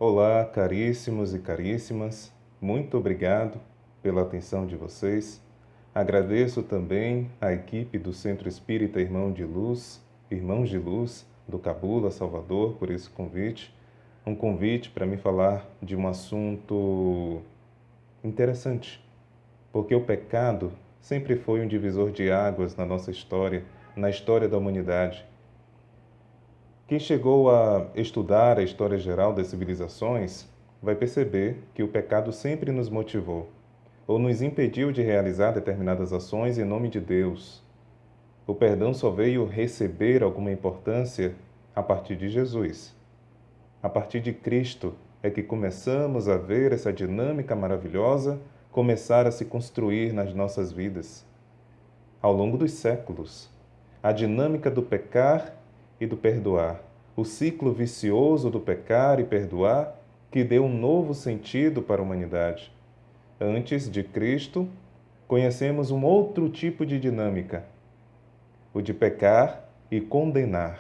Olá, caríssimos e caríssimas, muito obrigado pela atenção de vocês. Agradeço também à equipe do Centro Espírita Irmãos de Luz, do Cabula, Salvador, por esse convite. Um convite para me falar de um assunto interessante, porque o pecado sempre foi um divisor de águas na nossa história, na história da humanidade. Quem chegou a estudar a história geral das civilizações vai perceber que o pecado sempre nos motivou ou nos impediu de realizar determinadas ações em nome de Deus. O perdão só veio receber alguma importância a partir de Jesus. A partir de Cristo é que começamos a ver essa dinâmica maravilhosa começar a se construir nas nossas vidas. Ao longo dos séculos, a dinâmica do pecar e do perdoar, o ciclo vicioso do pecar e perdoar que deu um novo sentido para a humanidade. Antes de Cristo, conhecemos um outro tipo de dinâmica, o de pecar e condenar.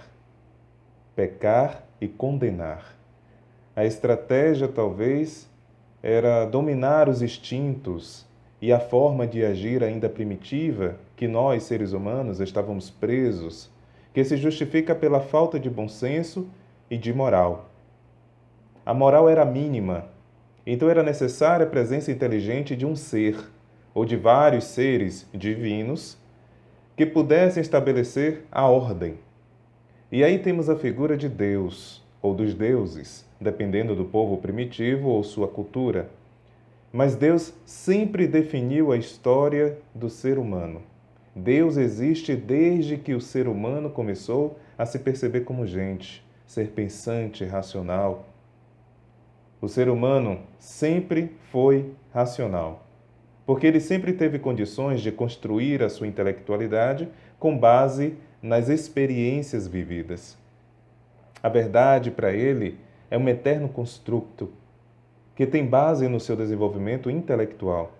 Pecar e condenar. A estratégia, talvez, era dominar os instintos e a forma de agir ainda primitiva que nós, seres humanos, estávamos presos, que se justifica pela falta de bom senso e de moral. A moral era mínima, então era necessária a presença inteligente de um ser, ou de vários seres divinos, que pudessem estabelecer a ordem. E aí temos a figura de Deus, ou dos deuses, dependendo do povo primitivo ou sua cultura. Mas Deus sempre definiu a história do ser humano. Deus existe desde que o ser humano começou a se perceber como gente, ser pensante, racional. O ser humano sempre foi racional, porque ele sempre teve condições de construir a sua intelectualidade com base nas experiências vividas. A verdade, para ele, é um eterno construto, que tem base no seu desenvolvimento intelectual.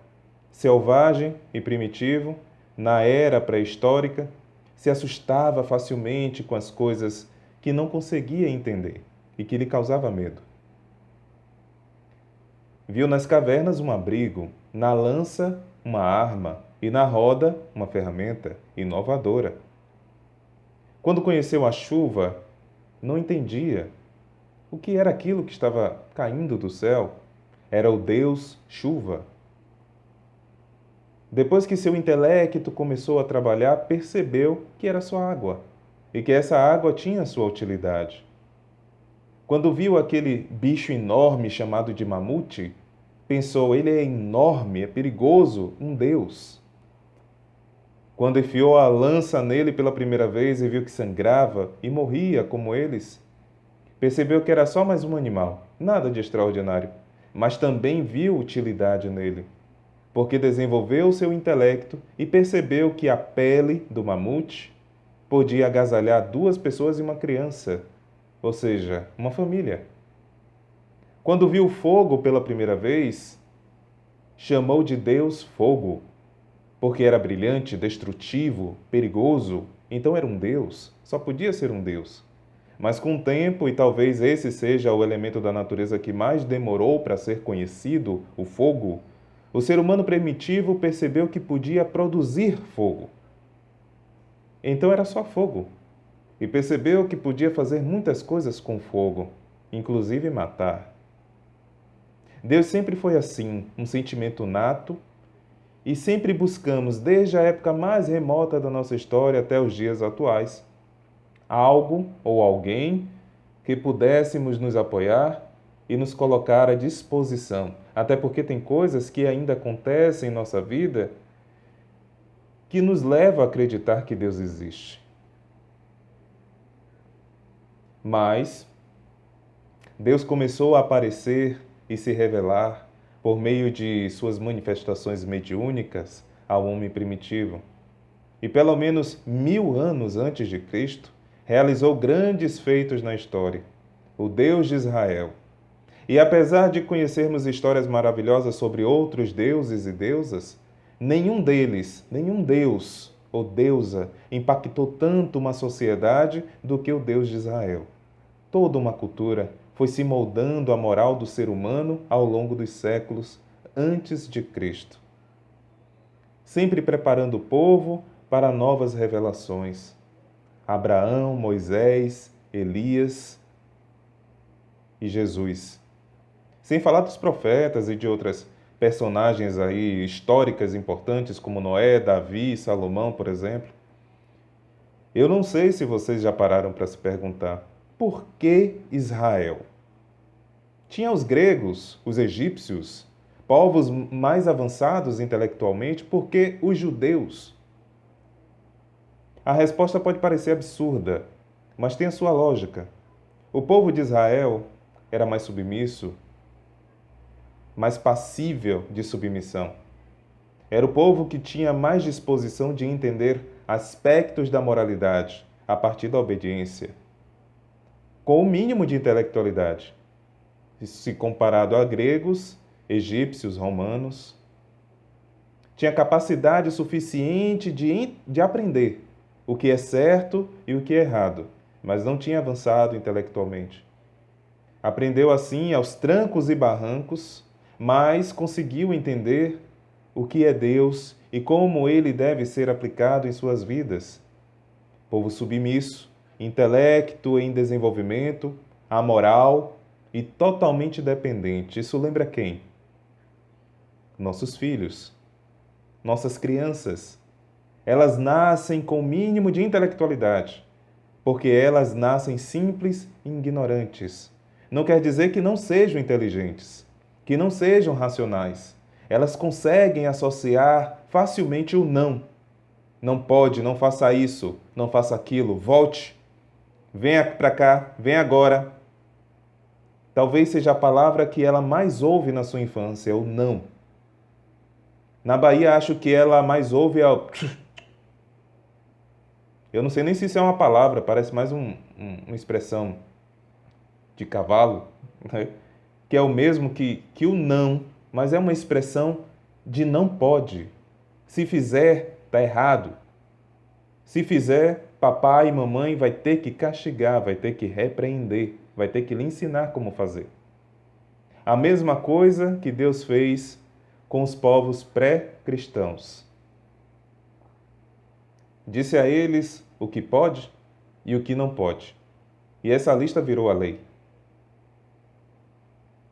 Selvagem e primitivo, na era pré-histórica, se assustava facilmente com as coisas que não conseguia entender e que lhe causava medo. Viu nas cavernas um abrigo, na lança uma arma e na roda uma ferramenta inovadora. Quando conheceu a chuva, não entendia o que era aquilo que estava caindo do céu. Era o Deus chuva. Depois que seu intelecto começou a trabalhar, percebeu que era só água e que essa água tinha sua utilidade. Quando viu aquele bicho enorme chamado de mamute, pensou, ele é enorme, é perigoso, um Deus. Quando enfiou a lança nele pela primeira vez e viu que sangrava e morria como eles, percebeu que era só mais um animal, nada de extraordinário, mas também viu utilidade nele, porque desenvolveu seu intelecto e percebeu que a pele do mamute podia agasalhar 2 pessoas e uma criança, ou seja, uma família. Quando viu o fogo pela primeira vez, chamou de Deus fogo, porque era brilhante, destrutivo, perigoso, então era um Deus, só podia ser um Deus. Mas com o tempo, e talvez esse seja o elemento da natureza que mais demorou para ser conhecido, o fogo, o ser humano primitivo percebeu que podia produzir fogo. Então era só fogo. E percebeu que podia fazer muitas coisas com fogo, inclusive matar. Deus sempre foi assim, um sentimento nato, e sempre buscamos, desde a época mais remota da nossa história até os dias atuais, algo ou alguém que pudéssemos nos apoiar e nos colocar à disposição. Até porque tem coisas que ainda acontecem em nossa vida que nos levam a acreditar que Deus existe. Mas Deus começou a aparecer e se revelar por meio de suas manifestações mediúnicas ao homem primitivo. E pelo menos 1000 anos antes de Cristo, realizou grandes feitos na história, o Deus de Israel. E apesar de conhecermos histórias maravilhosas sobre outros deuses e deusas, nenhum deles, nenhum deus ou deusa impactou tanto uma sociedade do que o Deus de Israel. Toda uma cultura, foi se moldando a moral do ser humano ao longo dos séculos antes de Cristo, sempre preparando o povo para novas revelações. Abraão, Moisés, Elias e Jesus. Sem falar dos profetas e de outras personagens aí históricas importantes como Noé, Davi, Salomão, por exemplo. Eu não sei se vocês já pararam para se perguntar por que Israel? Tinha os gregos, os egípcios, povos mais avançados intelectualmente, por que os judeus? A resposta pode parecer absurda, mas tem a sua lógica. O povo de Israel era mais submisso, mais passível de submissão. Era o povo que tinha mais disposição de entender aspectos da moralidade a partir da obediência, com o mínimo de intelectualidade, se comparado a gregos, egípcios, romanos. Tinha capacidade suficiente de aprender o que é certo e o que é errado, mas não tinha avançado intelectualmente. Aprendeu assim aos trancos e barrancos, mas conseguiu entender o que é Deus e como ele deve ser aplicado em suas vidas. Povo submisso, intelecto em desenvolvimento, amoral e totalmente dependente. Isso lembra quem? Nossos filhos, nossas crianças. Elas nascem com o mínimo de intelectualidade, porque elas nascem simples e ignorantes. Não quer dizer que não sejam inteligentes, que não sejam racionais. Elas conseguem associar facilmente o não. Não pode, não faça isso, não faça aquilo, volte, venha para cá, venha agora. Talvez seja a palavra que ela mais ouve na sua infância, o não. Na Bahia, acho que ela mais ouve é o... Eu não sei nem se isso é uma palavra, parece mais uma expressão de cavalo, né? Que é o mesmo que o não, mas é uma expressão de não pode. Se fizer, está errado. Se fizer, papai e mamãe vai ter que castigar, vai ter que repreender, vai ter que lhe ensinar como fazer. A mesma coisa que Deus fez com os povos pré-cristãos. Disse a eles o que pode e o que não pode. E essa lista virou a lei.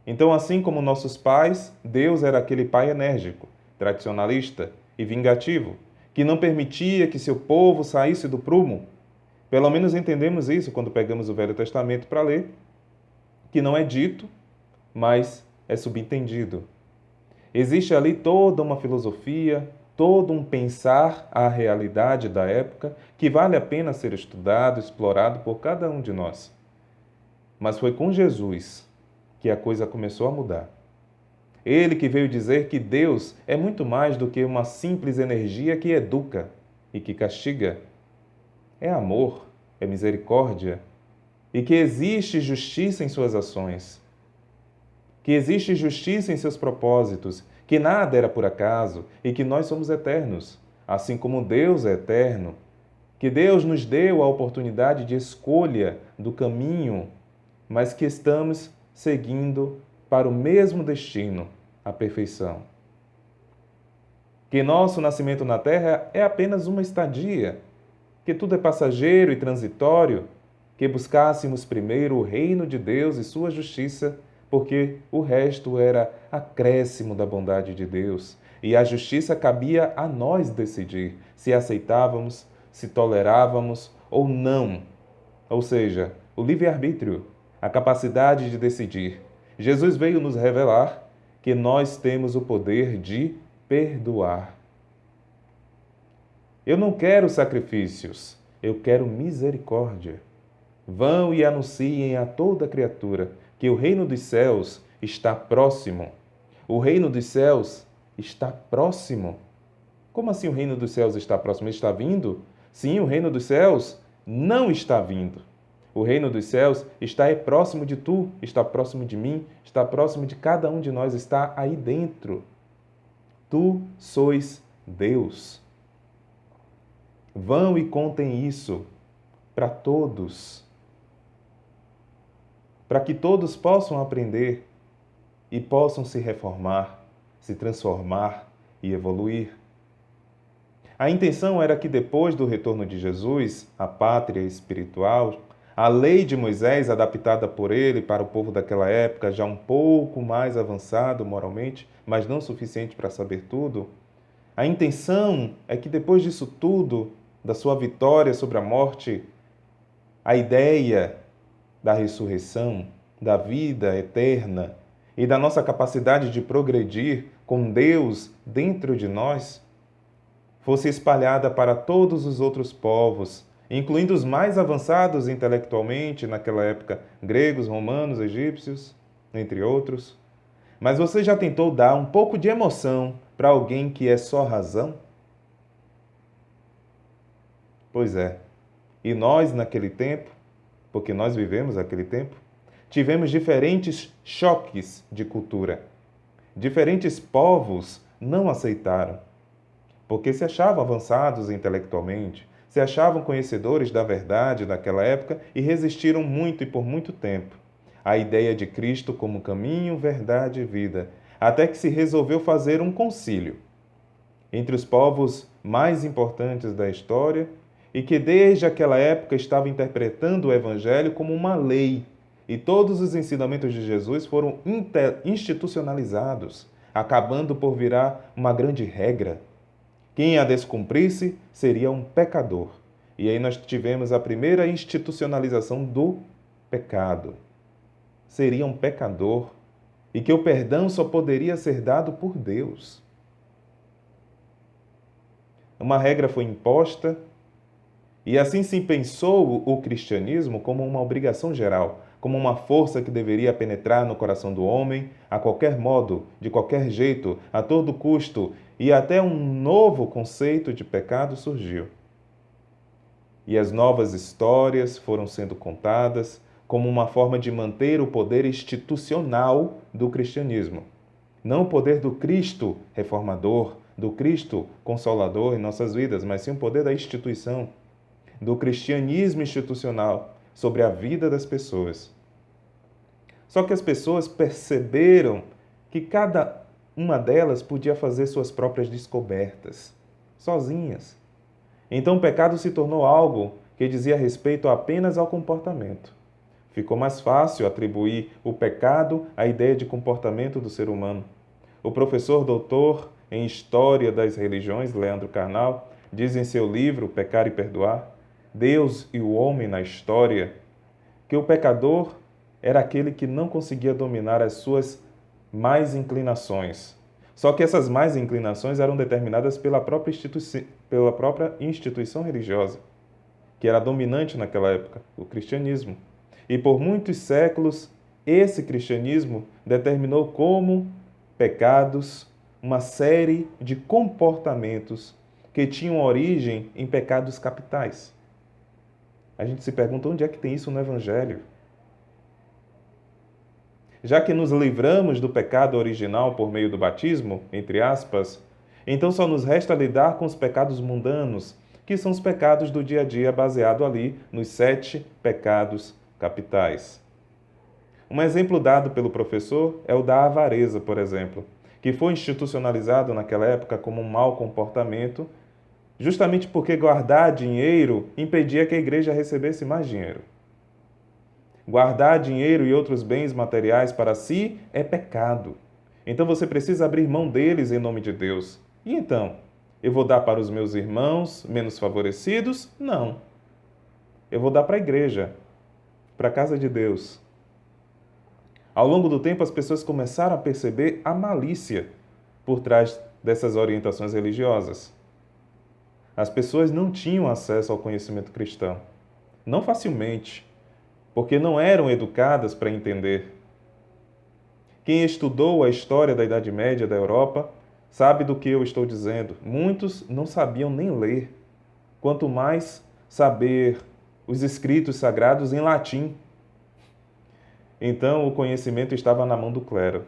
Então, assim como nossos pais, Deus era aquele pai enérgico, tradicionalista e vingativo, que não permitia que seu povo saísse do prumo. Pelo menos entendemos isso quando pegamos o Velho Testamento para ler, que não é dito, mas é subentendido. Existe ali toda uma filosofia, todo um pensar à realidade da época que vale a pena ser estudado, explorado por cada um de nós. Mas foi com Jesus que a coisa começou a mudar. Ele que veio dizer que Deus é muito mais do que uma simples energia que educa e que castiga. É amor, é misericórdia e que existe justiça em suas ações, que existe justiça em seus propósitos, que nada era por acaso e que nós somos eternos, assim como Deus é eterno, que Deus nos deu a oportunidade de escolha do caminho, mas que estamos seguindo para o mesmo destino, a perfeição. Que nosso nascimento na Terra é apenas uma estadia, que tudo é passageiro e transitório, que buscássemos primeiro o reino de Deus e sua justiça, porque o resto era acréscimo da bondade de Deus, e a justiça cabia a nós decidir se aceitávamos, se tolerávamos ou não. Ou seja, o livre-arbítrio, a capacidade de decidir. Jesus veio nos revelar que nós temos o poder de perdoar. Eu não quero sacrifícios, eu quero misericórdia. Vão e anunciem a toda criatura que o reino dos céus está próximo. O reino dos céus está próximo. Como assim o reino dos céus está próximo? Ele está vindo? Sim, o reino dos céus não está vindo. O reino dos céus está próximo de tu, está próximo de mim, está próximo de cada um de nós, está aí dentro. Tu sois Deus. Vão e contem isso para para que todos possam aprender e possam se reformar, se transformar e evoluir. A intenção era que depois do retorno de Jesus, a pátria espiritual, a lei de Moisés, adaptada por ele para o povo daquela época, já um pouco mais avançado moralmente, mas não suficiente para saber tudo, a intenção é que depois disso tudo, da sua vitória sobre a morte, a ideia da ressurreição, da vida eterna e da nossa capacidade de progredir com Deus dentro de nós, fosse espalhada para todos os outros povos, incluindo os mais avançados intelectualmente naquela época, gregos, romanos, egípcios, entre outros. Mas você já tentou dar um pouco de emoção para alguém que é só razão? Pois é. E nós, naquele tempo, porque nós vivemos aquele tempo, tivemos diferentes choques de cultura. Diferentes povos não aceitaram, porque se achavam avançados intelectualmente, se achavam conhecedores da verdade daquela época e resistiram muito e por muito tempo à ideia de Cristo como caminho, verdade e vida, até que se resolveu fazer um concílio entre os povos mais importantes da história e que desde aquela época estava interpretando o Evangelho como uma lei, e todos os ensinamentos de Jesus foram institucionalizados, acabando por virar uma grande regra. Quem a descumprisse seria um pecador. E aí nós tivemos a primeira institucionalização do pecado. Seria um pecador e que o perdão só poderia ser dado por Deus. Uma regra foi imposta e assim se pensou o cristianismo como uma obrigação geral, como uma força que deveria penetrar no coração do homem a qualquer modo, de qualquer jeito, a todo custo, e até um novo conceito de pecado surgiu. E as novas histórias foram sendo contadas como uma forma de manter o poder institucional do cristianismo. Não o poder do Cristo reformador, do Cristo consolador em nossas vidas, mas sim o poder da instituição, do cristianismo institucional sobre a vida das pessoas. Só que as pessoas perceberam que cada uma delas podia fazer suas próprias descobertas, sozinhas. Então o pecado se tornou algo que dizia respeito apenas ao comportamento. Ficou mais fácil atribuir o pecado à ideia de comportamento do ser humano. O professor doutor em História das Religiões, Leandro Carnal, diz em seu livro Pecar e Perdoar, Deus e o Homem na História, que o pecador era aquele que não conseguia dominar as suas más inclinações. Só que essas más inclinações eram determinadas pela própria instituição religiosa, que era dominante naquela época, o cristianismo. E por muitos séculos, esse cristianismo determinou como pecados uma série de comportamentos que tinham origem em pecados capitais. A gente se pergunta onde é que tem isso no Evangelho? Já que nos livramos do pecado original por meio do batismo, entre aspas, então só nos resta lidar com os pecados mundanos, que são os pecados do dia a dia baseado ali nos 7 pecados capitais. Um exemplo dado pelo professor é o da avareza, por exemplo, que foi institucionalizado naquela época como um mau comportamento, justamente porque guardar dinheiro impedia que a igreja recebesse mais dinheiro. Guardar dinheiro e outros bens materiais para si é pecado. Então você precisa abrir mão deles em nome de Deus. E então? Eu vou dar para os meus irmãos menos favorecidos? Não. Eu vou dar para a igreja, para a casa de Deus. Ao longo do tempo, as pessoas começaram a perceber a malícia por trás dessas orientações religiosas. As pessoas não tinham acesso ao conhecimento cristão. Não facilmente, porque não eram educadas para entender. Quem estudou a história da Idade Média da Europa sabe do que eu estou dizendo. Muitos não sabiam nem ler, quanto mais saber os escritos sagrados em latim. Então, o conhecimento estava na mão do clero,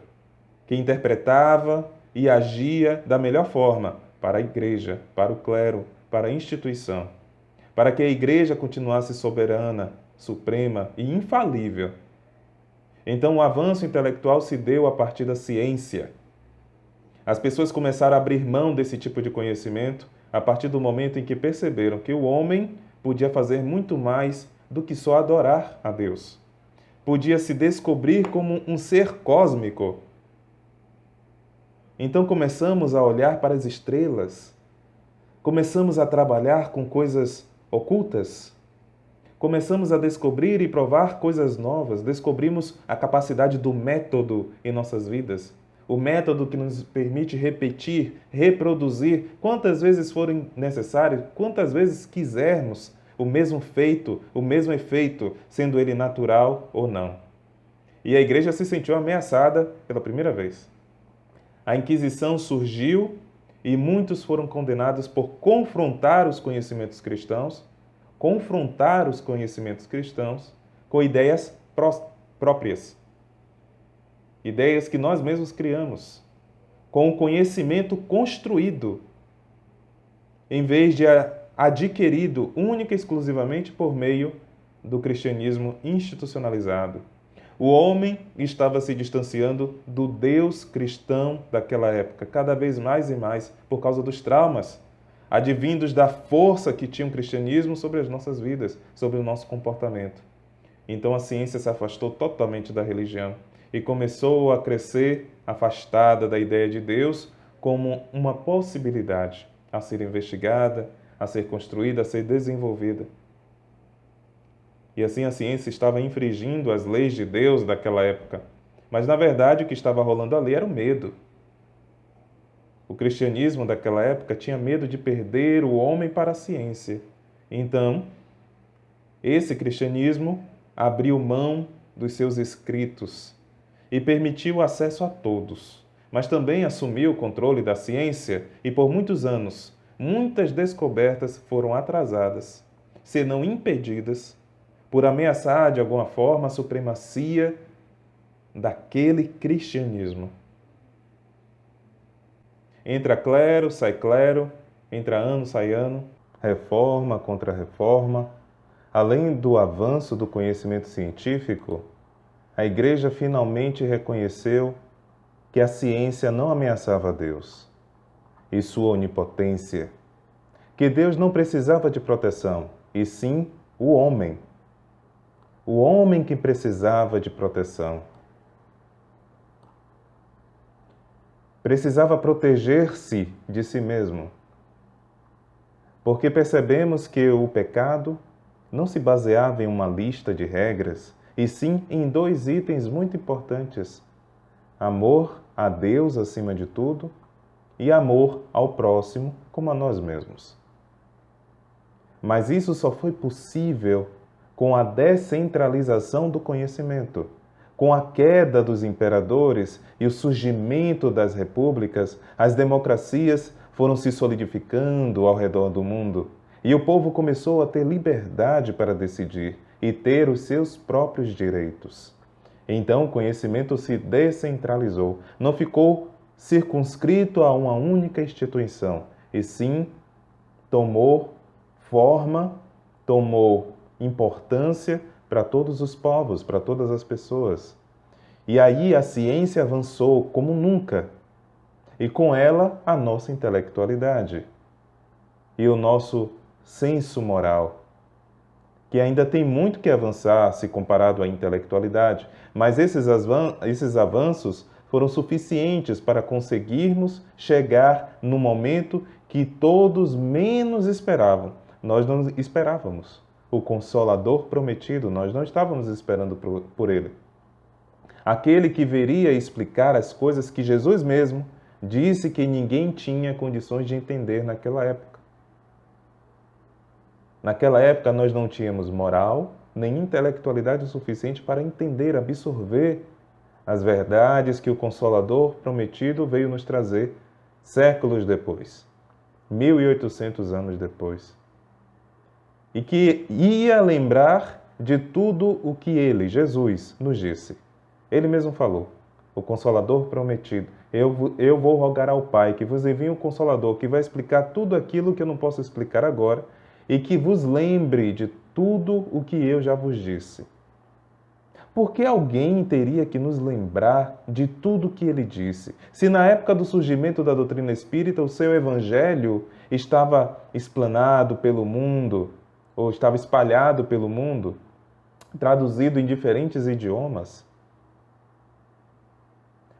que interpretava e agia da melhor forma para a igreja, para o clero, para a instituição, para que a igreja continuasse soberana, suprema e infalível. Então, o avanço intelectual se deu a partir da ciência. As pessoas começaram a abrir mão desse tipo de conhecimento a partir do momento em que perceberam que o homem podia fazer muito mais do que só adorar a Deus. Podia se descobrir como um ser cósmico. Então começamos a olhar para as estrelas, começamos a trabalhar com coisas ocultas, começamos a descobrir e provar coisas novas, descobrimos a capacidade do método em nossas vidas, o método que nos permite repetir, reproduzir, quantas vezes forem necessárias, quantas vezes quisermos, o mesmo feito, o mesmo efeito, sendo ele natural ou não. E a igreja se sentiu ameaçada pela primeira vez. A Inquisição surgiu e muitos foram condenados por confrontar os conhecimentos cristãos com ideias próprias. Ideias que nós mesmos criamos, com o conhecimento construído, em vez de adquirido única e exclusivamente por meio do cristianismo institucionalizado. O homem estava se distanciando do Deus cristão daquela época, cada vez mais e mais, por causa dos traumas, advindos da força que tinha o cristianismo sobre as nossas vidas, sobre o nosso comportamento. Então a ciência se afastou totalmente da religião e começou a crescer afastada da ideia de Deus como uma possibilidade a ser investigada, a ser construída, a ser desenvolvida. E assim a ciência estava infringindo as leis de Deus daquela época. Mas, na verdade, o que estava rolando ali era o medo. O cristianismo daquela época tinha medo de perder o homem para a ciência. Então, esse cristianismo abriu mão dos seus escritos e permitiu acesso a todos, mas também assumiu o controle da ciência e, por muitos anos, muitas descobertas foram atrasadas, se não impedidas, por ameaçar de alguma forma a supremacia daquele cristianismo. Entra clero, sai clero, entra ano, sai ano, reforma contra reforma. Além do avanço do conhecimento científico, a Igreja finalmente reconheceu que a ciência não ameaçava Deus e sua onipotência, que Deus não precisava de proteção, e sim o homem. O homem que precisava de proteção. Precisava proteger-se de si mesmo. Porque percebemos que o pecado não se baseava em uma lista de regras, e sim em dois itens muito importantes: amor a Deus acima de tudo e amor ao próximo como a nós mesmos. Mas isso só foi possível com a descentralização do conhecimento. Com a queda dos imperadores e o surgimento das repúblicas, as democracias foram se solidificando ao redor do mundo e o povo começou a ter liberdade para decidir e ter os seus próprios direitos. Então o conhecimento se descentralizou, não ficou circunscrito a uma única instituição, e sim tomou forma, tomou importância para todos os povos, para todas as pessoas. E aí a ciência avançou como nunca, e com ela a nossa intelectualidade e o nosso senso moral, que ainda tem muito que avançar se comparado à intelectualidade, mas esses avanços foram suficientes para conseguirmos chegar no momento que todos menos esperavam. Nós não esperávamos o Consolador prometido, nós não estávamos esperando por ele. Aquele que viria explicar as coisas que Jesus mesmo disse que ninguém tinha condições de entender naquela época. Naquela época nós não tínhamos moral nem intelectualidade suficiente para entender, absorver as verdades que o Consolador prometido veio nos trazer séculos depois, 1800 anos depois. E que ia lembrar de tudo o que ele, Jesus, nos disse. Ele mesmo falou, o Consolador prometido. Eu vou rogar ao Pai que vos envie um Consolador que vai explicar tudo aquilo que eu não posso explicar agora e que vos lembre de tudo o que eu já vos disse. Por que alguém teria que nos lembrar de tudo que ele disse? Se na época do surgimento da doutrina espírita o seu evangelho estava explanado pelo mundo, ou estava espalhado pelo mundo, traduzido em diferentes idiomas,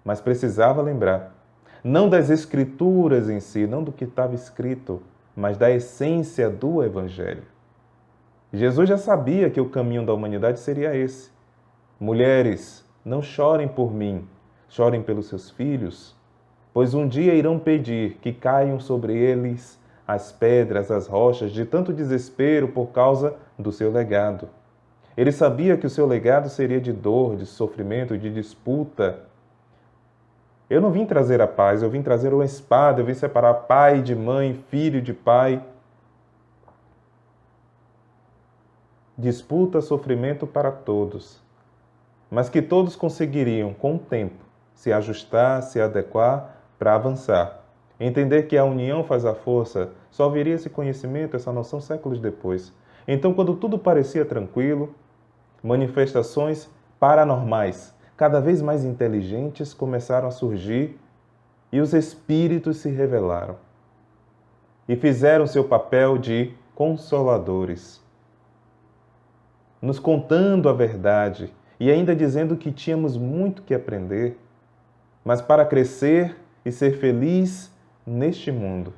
mas precisava lembrar, não das escrituras em si, não do que estava escrito, mas da essência do evangelho. Jesus já sabia que o caminho da humanidade seria esse. Mulheres, não chorem por mim, chorem pelos seus filhos, pois um dia irão pedir que caiam sobre eles as pedras, as rochas, de tanto desespero por causa do seu legado. Ele sabia que o seu legado seria de dor, de sofrimento, de disputa. Eu não vim trazer a paz, eu vim trazer uma espada, eu vim separar pai de mãe, filho de pai. Disputa, sofrimento para todos, mas que todos conseguiriam, com o tempo, se ajustar, se adequar para avançar. Entender que a união faz a força, só viria esse conhecimento, essa noção séculos depois. Então, quando tudo parecia tranquilo, manifestações paranormais, cada vez mais inteligentes, começaram a surgir e os espíritos se revelaram e fizeram seu papel de consoladores, nos contando a verdade e ainda dizendo que tínhamos muito que aprender, mas para crescer e ser feliz neste mundo,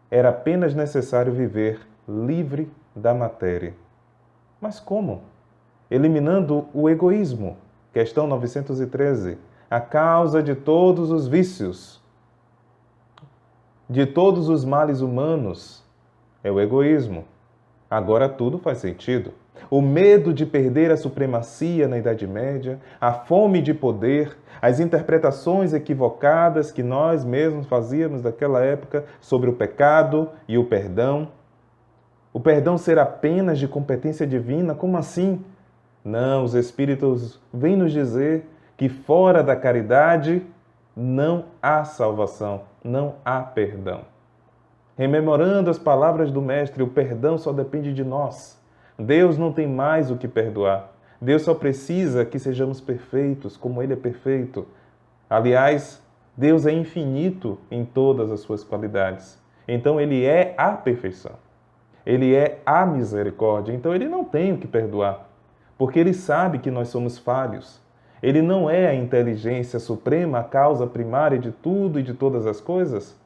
era apenas necessário viver livre da matéria. Mas como? Eliminando o egoísmo. Questão 913. A causa de todos os vícios, de todos os males humanos, é o egoísmo. Agora tudo faz sentido. O medo de perder a supremacia na Idade Média, a fome de poder, as interpretações equivocadas que nós mesmos fazíamos naquela época sobre o pecado e o perdão. O perdão ser apenas de competência divina? Como assim? Não, os Espíritos vêm nos dizer que fora da caridade não há salvação, não há perdão. Rememorando as palavras do Mestre, o perdão só depende de nós. Deus não tem mais o que perdoar. Deus só precisa que sejamos perfeitos, como Ele é perfeito. Aliás, Deus é infinito em todas as suas qualidades. Então, Ele é a perfeição. Ele é a misericórdia. Então, Ele não tem o que perdoar, porque Ele sabe que nós somos falhos. Ele não é a inteligência suprema, a causa primária de tudo e de todas as coisas.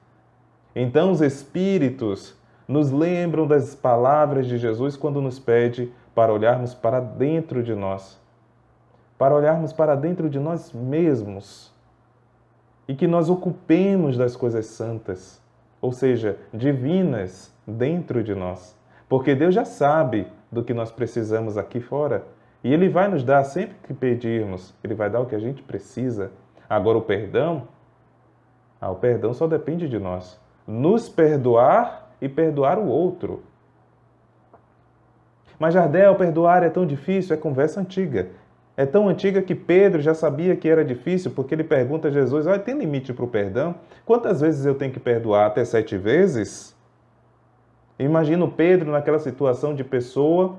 Então, os Espíritos nos lembram das palavras de Jesus quando nos pede para olharmos para dentro de nós, para olharmos para dentro de nós mesmos e que nós ocupemos das coisas santas, ou seja, divinas, dentro de nós. Porque Deus já sabe do que nós precisamos aqui fora e Ele vai nos dar sempre que pedirmos, Ele vai dar o que a gente precisa. Agora, o perdão só depende de nós. Nos perdoar e perdoar o outro. Mas, Jardel, perdoar é tão difícil? É conversa antiga. É tão antiga que Pedro já sabia que era difícil, porque ele pergunta a Jesus, olha, tem limite para o perdão? Quantas vezes eu tenho que perdoar? Até 7 vezes? Imagino Pedro naquela situação de pessoa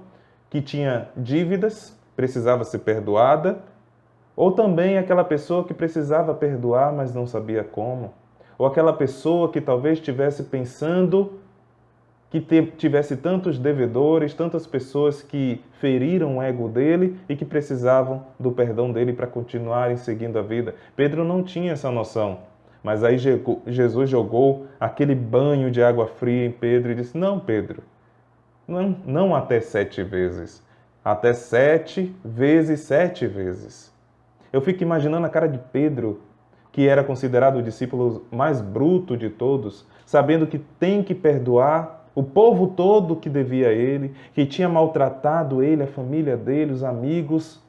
que tinha dívidas, precisava ser perdoada, ou também aquela pessoa que precisava perdoar, mas não sabia como. Ou aquela pessoa que talvez estivesse pensando que tivesse tantos devedores, tantas pessoas que feriram o ego dele e que precisavam do perdão dele para continuarem seguindo a vida. Pedro não tinha essa noção, mas aí Jesus jogou aquele banho de água fria em Pedro e disse, não, Pedro, não até 7 vezes, até 7 vezes 7 vezes. Eu fico imaginando a cara de Pedro, que era considerado o discípulo mais bruto de todos, sabendo que tem que perdoar o povo todo que devia a ele, que tinha maltratado ele, a família dele, os amigos,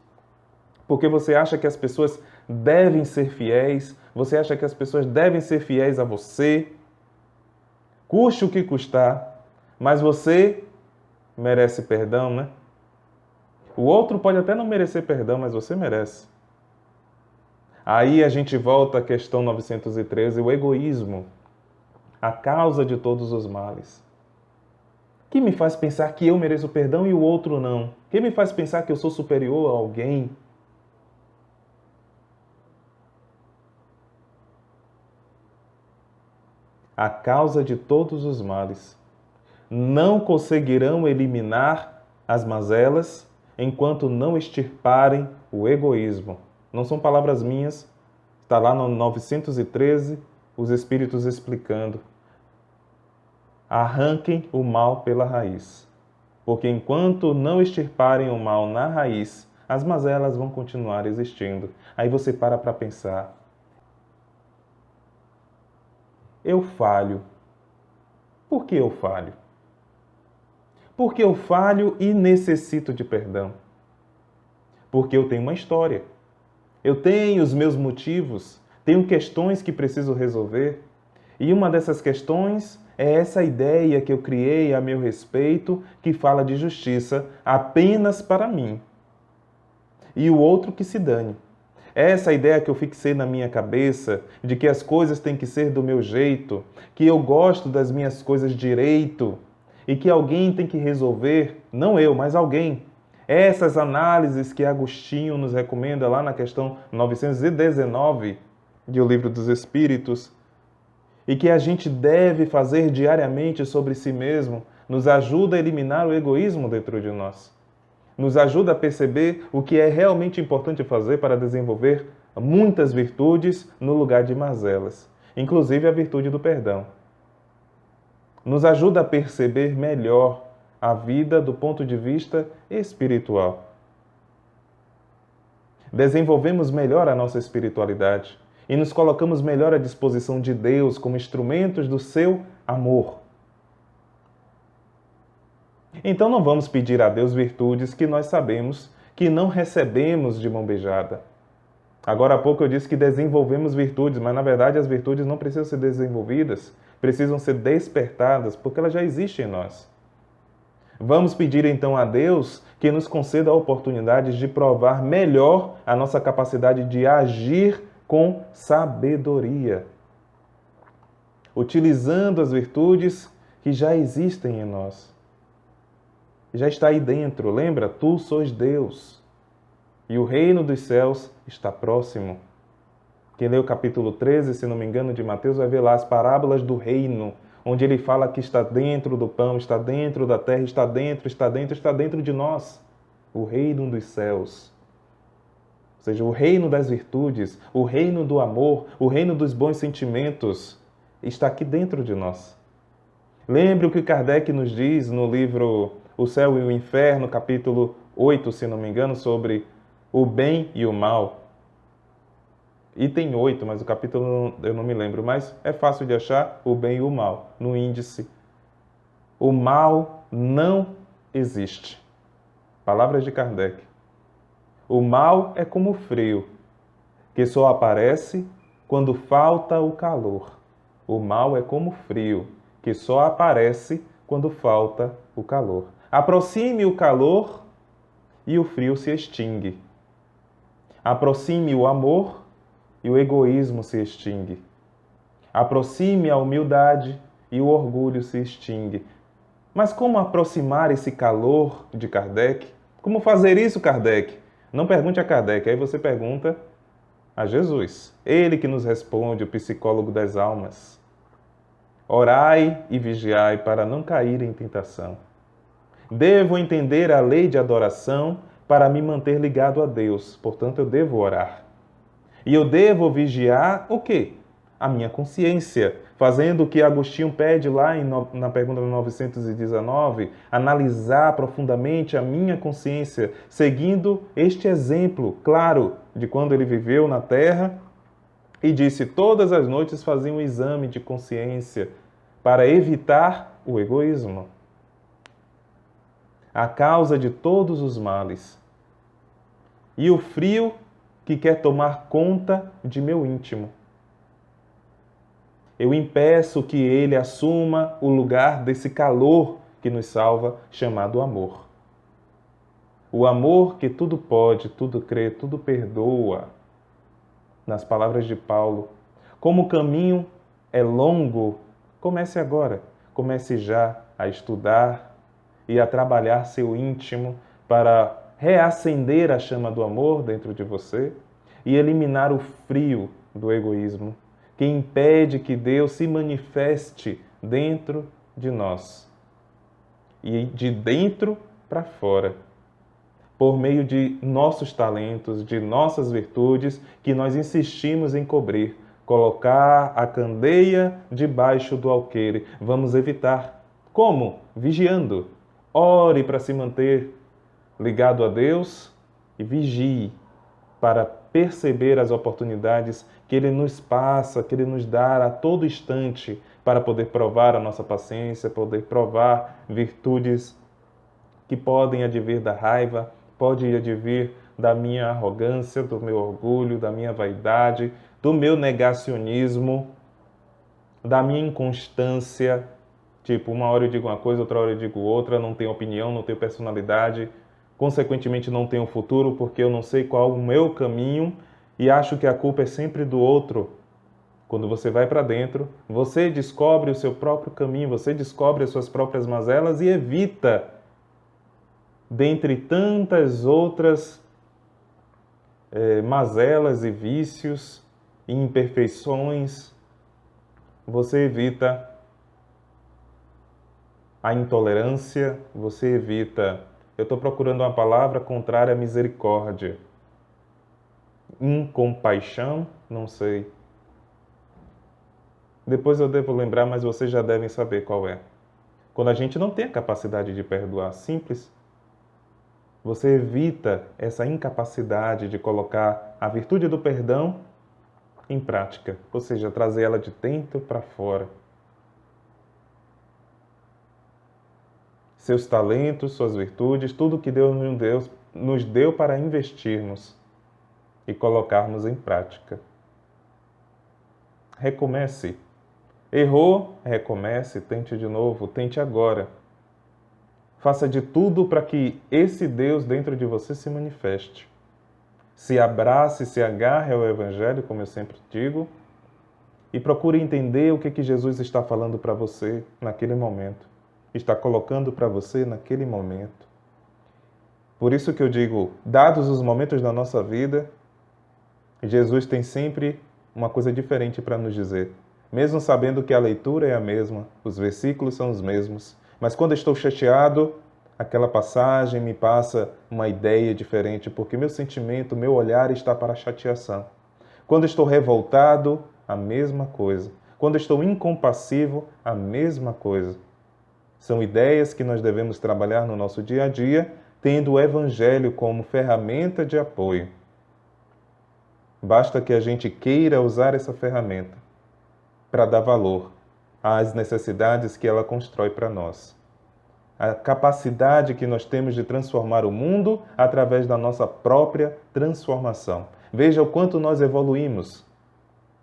porque você acha que as pessoas devem ser fiéis, você acha que as pessoas devem ser fiéis a você, custe o que custar, mas você merece perdão, né? O outro pode até não merecer perdão, mas você merece. Aí a gente volta à questão 913, o egoísmo, a causa de todos os males. Que me faz pensar que eu mereço perdão e o outro não? Que me faz pensar que eu sou superior a alguém? A causa de todos os males. Não conseguirão eliminar as mazelas enquanto não extirparem o egoísmo. Não são palavras minhas, está lá no 913, os Espíritos explicando. Arranquem o mal pela raiz, porque enquanto não extirparem o mal na raiz, as mazelas vão continuar existindo. Aí você para pensar. Eu falho. Por que eu falho? Porque eu falho e necessito de perdão. Porque eu tenho uma história. Eu tenho os meus motivos, tenho questões que preciso resolver. E uma dessas questões é essa ideia que eu criei a meu respeito, que fala de justiça apenas para mim. E o outro que se dane. Essa ideia que eu fixei na minha cabeça, de que as coisas têm que ser do meu jeito, que eu gosto das minhas coisas direito, e que alguém tem que resolver, não eu, mas alguém. Essas análises que Agostinho nos recomenda lá na questão 919 de O Livro dos Espíritos, e que a gente deve fazer diariamente sobre si mesmo, nos ajuda a eliminar o egoísmo dentro de nós. Nos ajuda a perceber o que é realmente importante fazer para desenvolver muitas virtudes no lugar de mazelas, inclusive a virtude do perdão. Nos ajuda a perceber melhor a vida do ponto de vista espiritual. Desenvolvemos melhor a nossa espiritualidade e nos colocamos melhor à disposição de Deus como instrumentos do seu amor. Então não vamos pedir a Deus virtudes que nós sabemos que não recebemos de mão beijada. Agora há pouco eu disse que desenvolvemos virtudes, mas na verdade as virtudes não precisam ser desenvolvidas, precisam ser despertadas, porque elas já existem em nós. Vamos pedir então a Deus que nos conceda a oportunidade de provar melhor a nossa capacidade de agir com sabedoria, utilizando as virtudes que já existem em nós. Já está aí dentro, lembra? Tu sois Deus e o reino dos céus está próximo. Quem lê o capítulo 13, se não me engano, de Mateus, vai ver lá as parábolas do reino, onde ele fala que está dentro do pão, está dentro da terra, está dentro de nós. O reino dos céus. Ou seja, o reino das virtudes, o reino do amor, o reino dos bons sentimentos está aqui dentro de nós. Lembre o que Kardec nos diz no livro O Céu e o Inferno, capítulo 8, se não me engano, sobre o bem e o mal. Item 8, mas o capítulo eu não me lembro, mas é fácil de achar o bem e o mal no índice. O mal não existe. Palavras de Kardec. O mal é como o frio, que só aparece quando falta o calor. O mal é como o frio, que só aparece quando falta o calor. Aproxime o calor e o frio se extingue. Aproxime o amor e o egoísmo se extingue. Aproxime a humildade e o orgulho se extingue. Mas como aproximar esse calor de Kardec? Como fazer isso, Kardec? Não pergunte a Kardec, aí você pergunta a Jesus. Ele que nos responde, o psicólogo das almas. Orai e vigiai para não cair em tentação. Devo entender a lei de adoração para me manter ligado a Deus. Portanto, eu devo orar. E eu devo vigiar o quê? A minha consciência, fazendo o que Agostinho pede lá na pergunta 919, analisar profundamente a minha consciência, seguindo este exemplo, claro, de quando ele viveu na Terra e disse: todas as noites fazia um exame de consciência para evitar o egoísmo. A causa de todos os males. E o frio que quer tomar conta de meu íntimo. Eu impeço que ele assuma o lugar desse calor que nos salva, chamado amor. O amor que tudo pode, tudo crê, tudo perdoa. Nas palavras de Paulo, como o caminho é longo, comece agora, comece já a estudar, e a trabalhar seu íntimo para reacender a chama do amor dentro de você e eliminar o frio do egoísmo que impede que Deus se manifeste dentro de nós e de dentro para fora, por meio de nossos talentos, de nossas virtudes, que nós insistimos em cobrir, colocar a candeia debaixo do alqueire. Vamos evitar. Como? Vigiando. Ore para se manter ligado a Deus e vigie para perceber as oportunidades que Ele nos passa, que Ele nos dá a todo instante para poder provar a nossa paciência, poder provar virtudes que podem advir da raiva, pode advir da minha arrogância, do meu orgulho, da minha vaidade, do meu negacionismo, da minha inconstância. Tipo, uma hora eu digo uma coisa, outra hora eu digo outra, não tenho opinião, não tenho personalidade, consequentemente não tenho futuro porque eu não sei qual o meu caminho e acho que a culpa é sempre do outro. Quando você vai para dentro, você descobre o seu próprio caminho, você descobre as suas próprias mazelas e evita, dentre tantas outras mazelas e vícios e imperfeições, você evita a intolerância, você evita... Eu estou procurando uma palavra contrária à misericórdia. Incompaixão? Não sei. Depois eu devo lembrar, mas vocês já devem saber qual é. Quando a gente não tem a capacidade de perdoar, simples, você evita essa incapacidade de colocar a virtude do perdão em prática, ou seja, trazer ela de dentro para fora. Seus talentos, suas virtudes, tudo que Deus nos deu para investirmos e colocarmos em prática. Recomece. Errou, recomece, tente de novo, tente agora. Faça de tudo para que esse Deus dentro de você se manifeste. Se abrace, se agarre ao Evangelho, como eu sempre digo, e procure entender o que Jesus está falando para você naquele momento. Está colocando para você naquele momento. Por isso que eu digo, dados os momentos da nossa vida, Jesus tem sempre uma coisa diferente para nos dizer. Mesmo sabendo que a leitura é a mesma, os versículos são os mesmos, mas quando estou chateado, aquela passagem me passa uma ideia diferente, porque meu sentimento, meu olhar está para a chateação. Quando estou revoltado, a mesma coisa. Quando estou incompassivo, a mesma coisa. São ideias que nós devemos trabalhar no nosso dia a dia, tendo o Evangelho como ferramenta de apoio. Basta que a gente queira usar essa ferramenta para dar valor às necessidades que ela constrói para nós. A capacidade que nós temos de transformar o mundo através da nossa própria transformação. Veja o quanto nós evoluímos.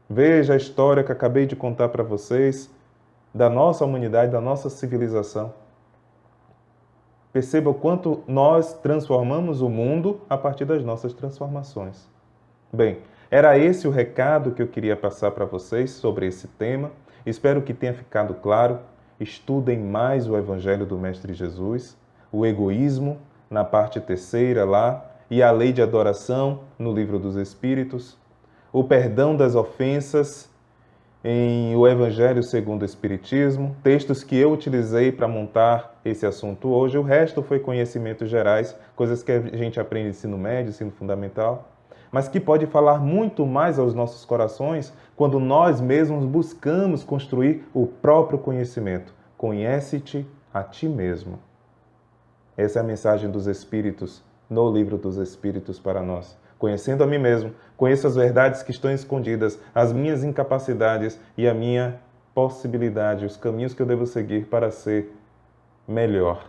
Veja a história que acabei de contar para vocês da nossa humanidade, da nossa civilização. Perceba o quanto nós transformamos o mundo a partir das nossas transformações. Bem, era esse o recado que eu queria passar para vocês sobre esse tema. Espero que tenha ficado claro. Estudem mais o Evangelho do Mestre Jesus, o egoísmo, na parte 3ª lá, e a lei de adoração, no Livro dos Espíritos, o perdão das ofensas, em O Evangelho segundo o Espiritismo, textos que eu utilizei para montar esse assunto hoje. O resto foi conhecimentos gerais, coisas que a gente aprende no ensino médio, ensino fundamental, mas que pode falar muito mais aos nossos corações quando nós mesmos buscamos construir o próprio conhecimento. Conhece-te a ti mesmo. Essa é a mensagem dos Espíritos no Livro dos Espíritos para nós. Conhecendo a mim mesmo, conheço as verdades que estão escondidas, as minhas incapacidades e a minha possibilidade, os caminhos que eu devo seguir para ser melhor.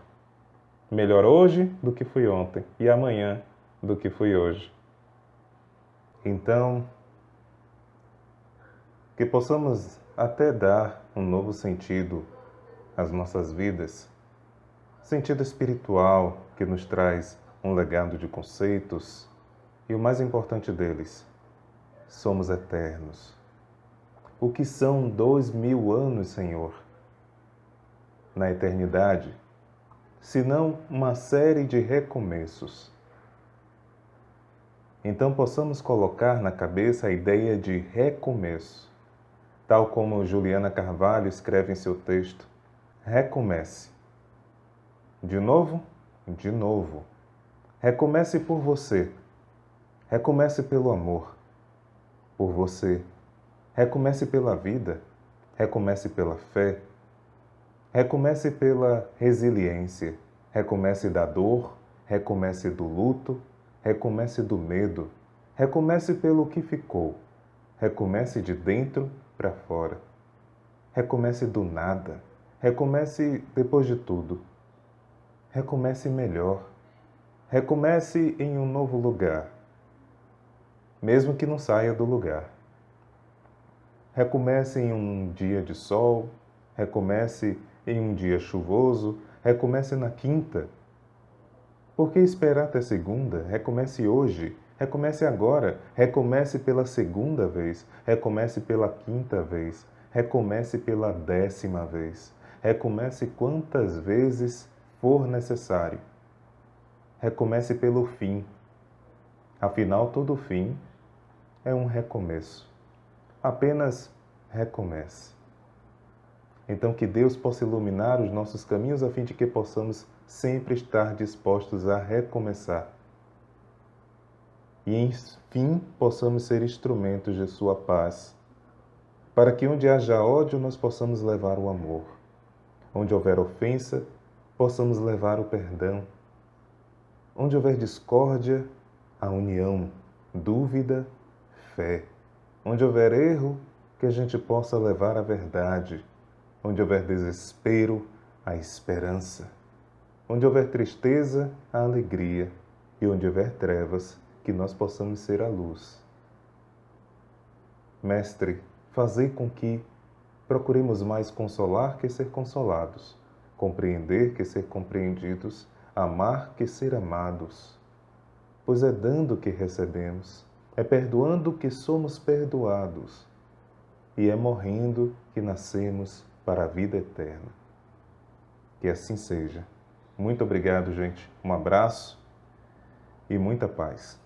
Melhor hoje do que fui ontem e amanhã do que fui hoje. Então, que possamos até dar um novo sentido às nossas vidas, sentido espiritual que nos traz um legado de conceitos e o mais importante deles, somos eternos. O que são 2000 anos, Senhor? Na eternidade, senão uma série de recomeços. Então possamos colocar na cabeça a ideia de recomeço, tal como Juliana Carvalho escreve em seu texto: recomece. De novo? De novo. Recomece por você. Recomece pelo amor. Por você. Recomece pela vida. Recomece pela fé. Recomece pela resiliência. Recomece da dor. Recomece do luto. Recomece do medo. Recomece pelo que ficou. Recomece de dentro para fora. Recomece do nada. Recomece depois de tudo. Recomece melhor. Recomece em um novo lugar, mesmo que não saia do lugar. Recomece em um dia de sol, recomece em um dia chuvoso, recomece na quinta. Por que esperar até segunda? Recomece hoje, recomece agora, recomece pela segunda vez, recomece pela quinta vez, recomece pela 10ª vez, recomece quantas vezes for necessário. Recomece pelo fim. Afinal, todo fim é um recomeço. Apenas recomece. Então, que Deus possa iluminar os nossos caminhos a fim de que possamos sempre estar dispostos a recomeçar. E, enfim, possamos ser instrumentos de Sua paz, para que onde haja ódio nós possamos levar o amor. Onde houver ofensa, possamos levar o perdão. Onde houver discórdia, a união, dúvida, fé. Onde houver erro, que a gente possa levar a verdade. Onde houver desespero, a esperança. Onde houver tristeza, a alegria. E onde houver trevas, que nós possamos ser a luz. Mestre, fazei com que procuremos mais consolar que ser consolados, compreender que ser compreendidos, amar que ser amados. Pois é dando que recebemos, é perdoando que somos perdoados, e é morrendo que nascemos para a vida eterna. Que assim seja. Muito obrigado, gente. Um abraço e muita paz.